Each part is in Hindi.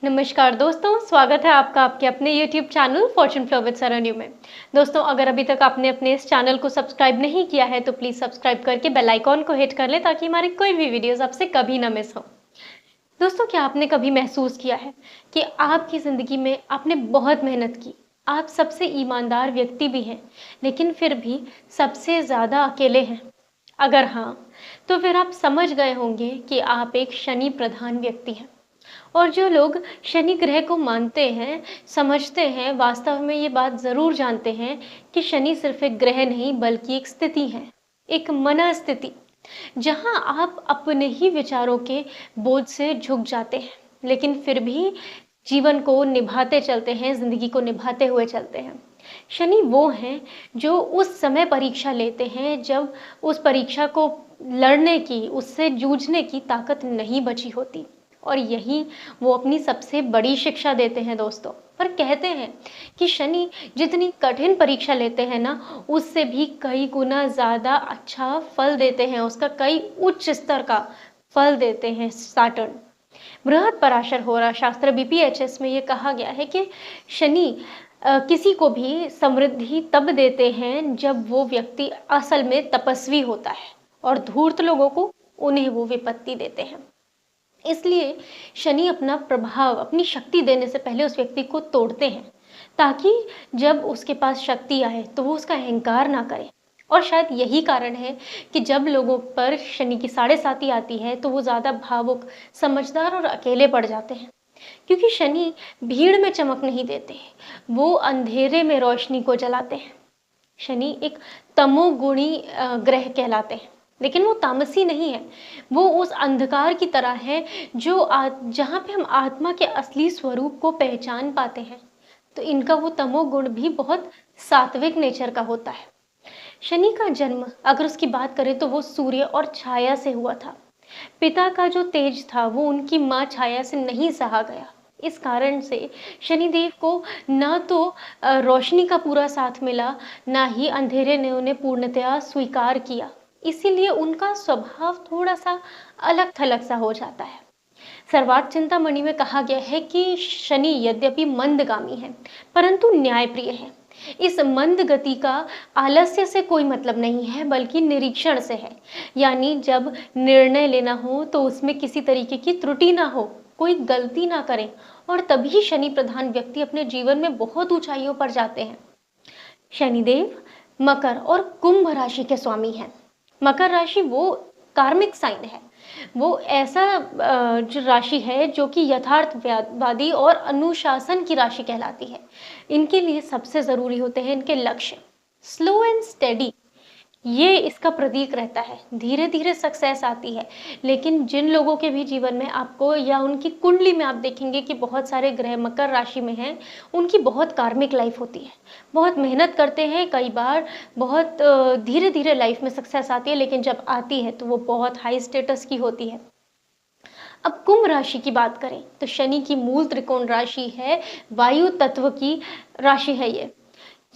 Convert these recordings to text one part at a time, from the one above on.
नमस्कार दोस्तों, स्वागत है आपका आपके अपने YouTube channel fortune flow with Saranyu में। दोस्तों, अगर अभी तक आपने अपने इस चैनल को सब्सक्राइब नहीं किया है तो प्लीज़ सब्सक्राइब करके बेल आइकॉन को हिट कर लें ताकि हमारी कोई भी वीडियोस आपसे कभी ना मिस हो। दोस्तों, क्या आपने कभी महसूस किया है कि आपकी ज़िंदगी में आपने बहुत मेहनत की, आप सबसे ईमानदार व्यक्ति भी हैं, लेकिन फिर भी सबसे ज़्यादा अकेले हैं? अगर हाँ, तो फिर आप समझ गए होंगे कि आप एक शनि प्रधान व्यक्ति हैं। और जो लोग शनि ग्रह को मानते हैं, समझते हैं, वास्तव में ये बात ज़रूर जानते हैं कि शनि सिर्फ़ एक ग्रह नहीं बल्कि एक स्थिति है, एक मनःस्थिति, जहाँ आप अपने ही विचारों के बोझ से झुक जाते हैं, लेकिन फिर भी जीवन को निभाते चलते हैं, ज़िंदगी को निभाते हुए चलते हैं। शनि वो हैं जो उस समय परीक्षा लेते हैं जब उस परीक्षा को लड़ने की, उससे जूझने की ताकत नहीं बची होती। और यही वो अपनी सबसे बड़ी शिक्षा देते हैं दोस्तों। पर कहते हैं कि शनि जितनी कठिन परीक्षा लेते हैं ना, उससे भी कई गुना ज़्यादा अच्छा फल देते हैं, उसका कई उच्च स्तर का फल देते हैं सैटर्न। बृहद पराशर होरा शास्त्र बीपीएचएस में ये कहा गया है कि शनि किसी को भी समृद्धि तब देते हैं जब वो व्यक्ति असल में तपस्वी होता है और धूर्त लोगों को उन्हें वो विपत्ति देते हैं। इसलिए शनि अपना प्रभाव, अपनी शक्ति देने से पहले उस व्यक्ति को तोड़ते हैं, ताकि जब उसके पास शक्ति आए तो वो उसका अहंकार ना करे। और शायद यही कारण है कि जब लोगों पर शनि की साढ़े साती आती है तो वो ज़्यादा भावुक, समझदार और अकेले पड़ जाते हैं। क्योंकि शनि भीड़ में चमक नहीं देते, वो अंधेरे में रोशनी को जलाते हैं। शनि एक तमोगुणी ग्रह कहलाते हैं, लेकिन वो तामसी नहीं है। वो उस अंधकार की तरह है जो जहाँ पे हम आत्मा के असली स्वरूप को पहचान पाते हैं। तो इनका वो तमोगुण भी बहुत सात्विक नेचर का होता है। शनि का जन्म अगर उसकी बात करें तो वो सूर्य और छाया से हुआ था। पिता का जो तेज था वो उनकी माँ छाया से नहीं सहा गया। इस कारण से शनिदेव को ना तो रोशनी का पूरा साथ मिला, ना ही अंधेरे ने उन्हें पूर्णतया स्वीकार किया। इसीलिए उनका स्वभाव थोड़ा सा अलग थलग सा हो जाता है। सर्वार्थ चिंतामणि में कहा गया है कि शनि यद्यपि मंदगामी है परंतु न्यायप्रिय है। इस मंद गति का आलस्य से कोई मतलब नहीं है बल्कि निरीक्षण से है। यानी जब निर्णय लेना हो तो उसमें किसी तरीके की त्रुटि ना हो, कोई गलती ना करें, और तभी शनि प्रधान व्यक्ति अपने जीवन में बहुत ऊंचाइयों पर जाते हैं। शनिदेव मकर और कुंभ राशि के स्वामी हैं। मकर राशि वो कार्मिक साइन है, वो ऐसा जो राशि है जो कि यथार्थवादी और अनुशासन की राशि कहलाती है। इनके लिए सबसे ज़रूरी होते हैं इनके लक्ष्य। स्लो एंड स्टेडी ये इसका प्रतीक रहता है। धीरे धीरे सक्सेस आती है, लेकिन जिन लोगों के भी जीवन में आपको या उनकी कुंडली में आप देखेंगे कि बहुत सारे ग्रह मकर राशि में हैं, उनकी बहुत कार्मिक लाइफ होती है, बहुत मेहनत करते हैं, कई बार बहुत धीरे धीरे लाइफ में सक्सेस आती है, लेकिन जब आती है तो वो बहुत हाई स्टेटस की होती है। अब कुंभ राशि की बात करें तो शनि की मूल त्रिकोण राशि है, वायु तत्व की राशि है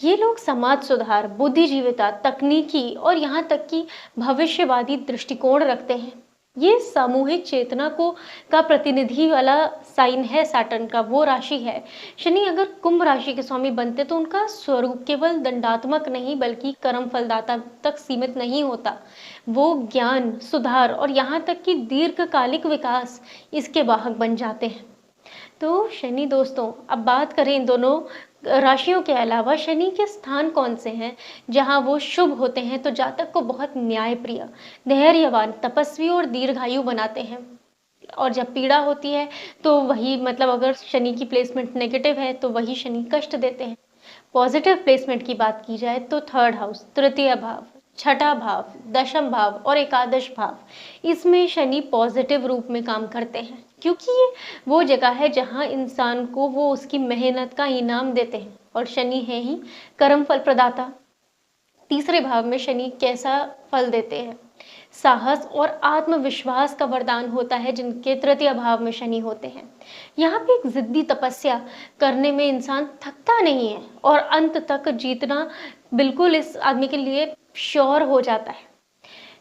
ये लोग समाज सुधार, बुद्धिजीविता, तकनीकी और यहाँ तक कि भविष्यवादी दृष्टिकोण रखते हैं। ये सामूहिक चेतना को का प्रतिनिधि वाला साइन है सैटर्न का, वो राशि है। शनि अगर कुंभ राशि के स्वामी बनते तो उनका स्वरूप केवल दंडात्मक नहीं बल्कि कर्म फलदाता तक सीमित नहीं होता। वो ज्ञान, सुधार और यहाँ तक कि दीर्घकालिक विकास इसके वाहक बन जाते हैं। तो शनि दोस्तों, अब बात करें इन दोनों राशियों के अलावा शनि के स्थान कौन से हैं जहां वो शुभ होते हैं, तो जातक को बहुत न्यायप्रिय, धैर्यवान, तपस्वी और दीर्घायु बनाते हैं। और जब पीड़ा होती है तो वही, मतलब अगर शनि की प्लेसमेंट नेगेटिव है तो वही शनि कष्ट देते हैं। पॉजिटिव प्लेसमेंट की बात की जाए तो थर्ड हाउस, तृतीय भाव, छठा भाव, दशम भाव और एकादश भाव, इसमें शनि पॉजिटिव रूप में काम करते हैं, क्योंकि ये वो जगह है जहाँ इंसान को वो उसकी मेहनत का इनाम देते हैं, और शनि है ही कर्म फल प्रदाता। तीसरे भाव में शनि कैसा फल देते हैं? साहस और आत्मविश्वास का वरदान होता है जिनके तृतीय भाव में शनि होते हैं। यहाँ पे एक जिद्दी तपस्या करने में इंसान थकता नहीं है और अंत तक जीतना बिल्कुल इस आदमी के लिए श्योर हो जाता है।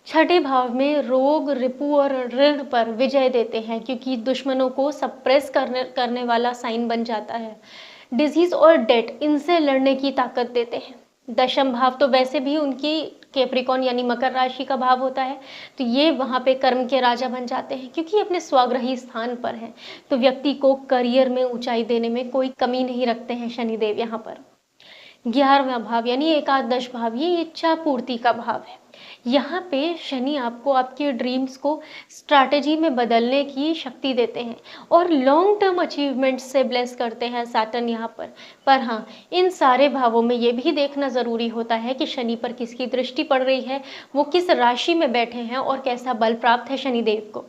छठे भाव में रोग, रिपु और ऋण पर विजय देते हैं, क्योंकि दुश्मनों को सप्रेस करने करने वाला साइन बन जाता है। डिजीज और डेट, इनसे लड़ने की ताकत देते हैं। दशम भाव तो वैसे भी उनकी कैप्रिकॉन यानी मकर राशि का भाव होता है, तो ये वहाँ पे कर्म के राजा बन जाते हैं, क्योंकि अपने स्वग्रही स्थान पर हैं। तो व्यक्ति को करियर में ऊंचाई देने में कोई कमी नहीं रखते हैं शनिदेव यहाँ पर। 11वां भाव यानी एकादश भाव, ये इच्छा पूर्ति का भाव है। यहाँ पे शनि आपको आपके ड्रीम्स को स्ट्रैटेजी में बदलने की शक्ति देते हैं और लॉन्ग टर्म अचीवमेंट से ब्लेस करते हैं सैटर्न यहाँ पर हाँ, इन सारे भावों में ये भी देखना ज़रूरी होता है कि शनि पर किसकी दृष्टि पड़ रही है, वो किस राशि में बैठे हैं और कैसा बल प्राप्त है शनिदेव को।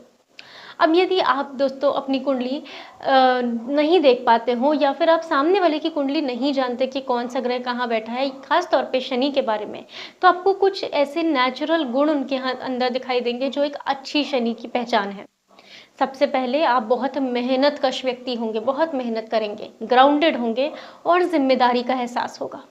अब यदि आप दोस्तों अपनी कुंडली नहीं देख पाते हो, या फिर आप सामने वाले की कुंडली नहीं जानते कि कौन सा ग्रह कहाँ बैठा है, खास तौर पे शनि के बारे में, तो आपको कुछ ऐसे नेचुरल गुण उनके अंदर दिखाई देंगे जो एक अच्छी शनि की पहचान है। सबसे पहले आप बहुत मेहनतकश व्यक्ति होंगे, बहुत मेहनत करेंगे, ग्राउंडेड होंगे और जिम्मेदारी का एहसास होगा।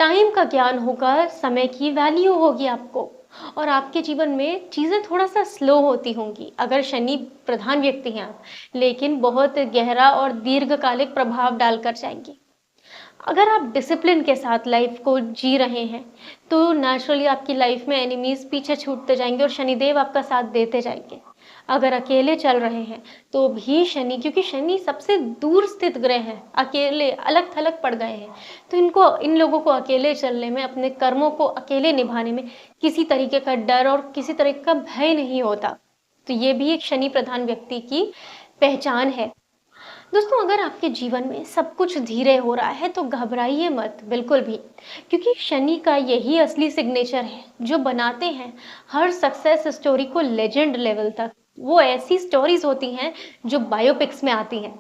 टाइम का ज्ञान होगा, समय की वैल्यू होगी आपको, और आपके जीवन में चीज़ें थोड़ा सा स्लो होती होंगी अगर शनि प्रधान व्यक्ति हैं आप, लेकिन बहुत गहरा और दीर्घकालिक प्रभाव डालकर जाएंगी। अगर आप डिसिप्लिन के साथ लाइफ को जी रहे हैं तो नेचुरली आपकी लाइफ में एनिमीज पीछे छूटते जाएंगे और शनिदेव आपका साथ देते जाएंगे। अगर अकेले चल रहे हैं तो भी शनि, क्योंकि शनि सबसे दूर स्थित ग्रह है, अकेले अलग थलग पड़ गए हैं, तो इन लोगों को अकेले चलने में, अपने कर्मों को अकेले निभाने में किसी तरीके का डर और किसी तरीके का भय नहीं होता। तो ये भी एक शनि प्रधान व्यक्ति की पहचान है। दोस्तों, अगर आपके जीवन में सब कुछ धीरे हो रहा है तो घबराइए मत बिल्कुल भी, क्योंकि शनि का यही असली सिग्नेचर है जो बनाते हैं हर सक्सेस स्टोरी को लेजेंड लेवल तक। वो ऐसी स्टोरीज होती हैं जो बायोपिक्स में आती हैं।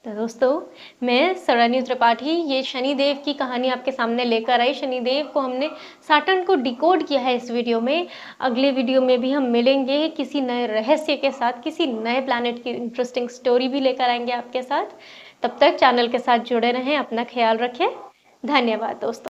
तो दोस्तों, मैं सरण्यु त्रिपाठी ये शनिदेव की कहानी आपके सामने लेकर आई। शनिदेव को हमने सैटर्न को डिकोड किया है इस वीडियो में। अगले वीडियो में भी हम मिलेंगे किसी नए रहस्य के साथ, किसी नए प्लैनेट की इंटरेस्टिंग स्टोरी भी लेकर आएंगे आपके साथ। तब तक चैनल के साथ जुड़े रहें, अपना ख्याल रखें। धन्यवाद दोस्तों।